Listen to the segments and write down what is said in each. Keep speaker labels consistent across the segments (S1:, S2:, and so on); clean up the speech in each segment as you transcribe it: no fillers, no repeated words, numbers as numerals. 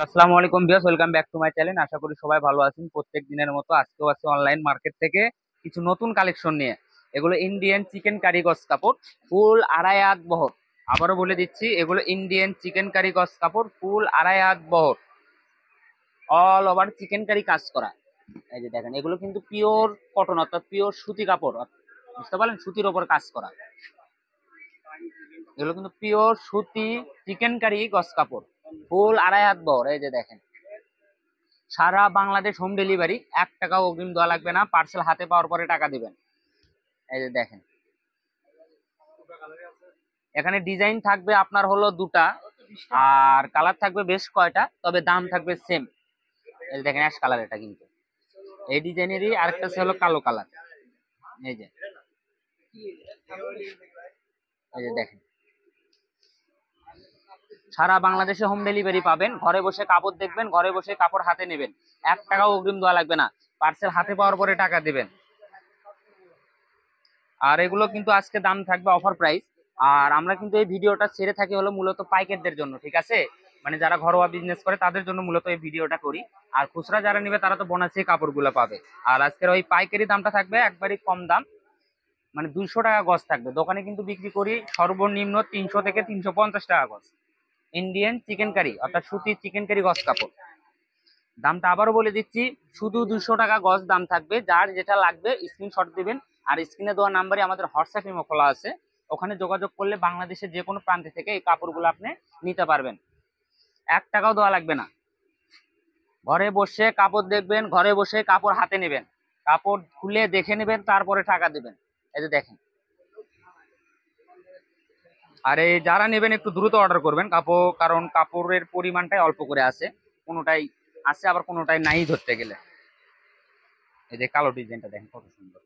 S1: আসসালামু আলাইকুম viewers, welcome back to my channel. আশা করি সবাই ভালো আছেন। প্রত্যেক দিনের মতো আজকেও আছে অনলাইন মার্কেট থেকে কিছু নতুন কালেকশন নিয়ে। এগুলো ইন্ডিয়ান চিকেন কারি গস কাপড়, ফুল আড়াই হাত বহর। আবারও বলে দিচ্ছি, এগুলো ইন্ডিয়ান চিকেন কারি গস কাপড়, ফুল আড়াই হাত বহর, অল ওভার চিকেন কারি কাজ করা। এই যে দেখেন, এগুলো কিন্তু পিওর কটন অর্থাৎ পিওর সুতি কাপড়, বুঝতে পারলেন, সুতির ওপর কাজ করা। এগুলো কিন্তু পিওর সুতি চিকেন কারি গস কাপড়, ফুল আড়াই হাত বহর। এই যে দেখেন, সারা বাংলাদেশ হোম ডেলিভারি, 1 টাকাও অগ্রিম দেওয়া লাগবে না, পার্সেল হাতে পাওয়ার পরে টাকা দিবেন। এই যে দেখেন, এখানে ডিজাইন থাকবে আপনার হলো দুটা, আর কালার থাকবে বেশ কয়টা, তবে দাম থাকবে সেম। এই যে দেখেন, অ্যাশ কালার, এটা কিন্তু এই ডিজাইনেরই আরেকটা হলো কালো কালার। এই যে, এই যে দেখেন, সারা বাংলাদেশে হোম ডেলিভারি পাবেন। ঘরে বসে কাপড় দেখবেন, ঘরে বসে কাপড় হাতে নেবেন, 1 টাকাও অগ্রিম দেওয়া লাগবে না, পার্সেল হাতে পাওয়ার পরে টাকা দিবেন। আর এগুলো কিন্তু আজকে দাম থাকবে অফার প্রাইস। আর আমরা কিন্তু এই ভিডিওটা ছেড়ে থাকি হলো মূলত পাইকারদের জন্য, ঠিক আছে? মানে যারা ঘরোয়া বিজনেস করে তাদের জন্য মূলত এই ভিডিওটা করি। আর খুচরা যারা নেবে তারা তো বোনাসে কাপড়গুলো পাবে। আর আজকের ওই পাইকারি দামটা থাকবে একবারই কম দাম, মানে 200 টাকা গজ থাকবে। দোকানে কিন্তু বিক্রি করি সর্বনিম্ন 300 থেকে 350 টাকা গজ। ইন্ডিয়ান চিকেন কারি অর্থাৎ সুতি চিকেন কারি গজ কাপড়। দামটা আবারও বলে দিচ্ছি, শুধু 200 টাকা গজ দাম থাকবে। যার যেটা লাগবে স্ক্রিনশট দিবেন, আর স্ক্রিনে দেওয়া নাম্বারে আমাদের হোয়াটসঅ্যাপ ইমো খোলা আছে, ওখানে যোগাযোগ করলে বাংলাদেশের যে কোনো প্রান্তে থেকে এই কাপড়গুলো আপনি নিতে পারবেন। 1 টাকাও দেওয়া লাগবে না। ঘরে বসে কাপড় দেখবেন, ঘরে বসে কাপড় হাতে নেবেন, কাপড় খুলে দেখে নেবেন, তারপরে টাকা দিবেন। এই যে দেখেন, আর এই যারা নেবেন একটু দ্রুত অর্ডার করবেন কাপড়, কারণ কাপড়ের পরিমাণটাই অল্প করে আছে, কোনোটাই আছে আবার কোনোটাই নাই ধরতে গেলে। এই যে কালো ডিজাইনটা দেখেন কত সুন্দর।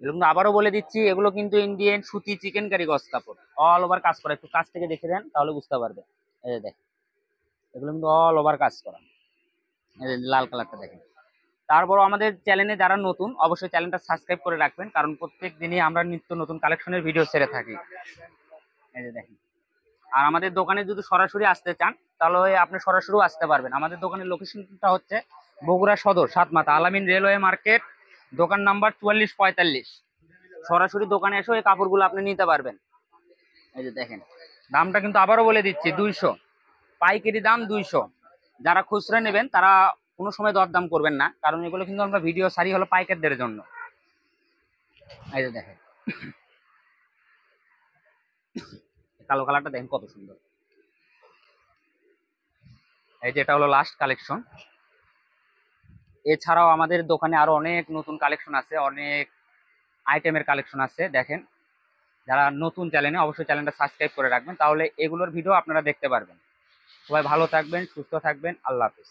S1: এগুলো কিন্তু আবারও বলে দিচ্ছি, এগুলো কিন্তু ইন্ডিয়ান সুতি চিকেন কারি গস কাপড়, অল ওভার কাজ করা। একটু কাছ থেকে দেখে দেন তাহলে বুঝতে পারবে। এই যে দেখেন, এগুলো কিন্তু অল ওভার কাজ করা। এই যে লাল কালারটা দেখেন। তারপরও আমাদের চ্যানেলে যারা নতুন, অবশ্যই চ্যানেলটা সাবস্ক্রাইব করে রাখবেন, কারণ প্রত্যেক দিনই আমরা নিত্য নতুন কালেকশনের ভিডিও ছেড়ে থাকি। এই যে দেখেন, আর আমাদের দোকানে যদি সরাসরি আসতে চান তাহলে আপনি সরাসরিও আসতে পারবেন। আমাদের দোকানের লোকেশনটা হচ্ছে বগুড়া সদর, সাতমাথা আলামিন রেলওয়ে মার্কেট, দোকান নাম্বার 4445। সরাসরি দোকানে এসে এই কাপড়গুলো আপনি নিতে পারবেন। এই যে দেখেন, দামটা কিন্তু আবারও বলে দিচ্ছি 200, পাইকারি দাম 200। যারা খুচরা নেবেন তারা কোনো সময় দরদাম করবেন না, কারণ এগুলো কিন্তু আমরা ভিডিও সারি হলো পাইকারদের জন্য। এই যে দেখেন, কালো কালারটা দেখেন কত সুন্দর। এই যে এটা হলো লাস্ট কালেকশন। এছাড়াও আমাদের দোকানে আরো অনেক নতুন কালেকশন আছে, অনেক আইটেমের কালেকশন আছে। দেখেন, যারা নতুন চ্যানেলে, অবশ্যই চ্যানেলটা সাবস্ক্রাইব করে রাখবেন, তাহলে এগুলোর ভিডিও আপনারা দেখতে পারবেন। সবাই ভালো থাকবেন, সুস্থ থাকবেন, আল্লাহ হাফিজ।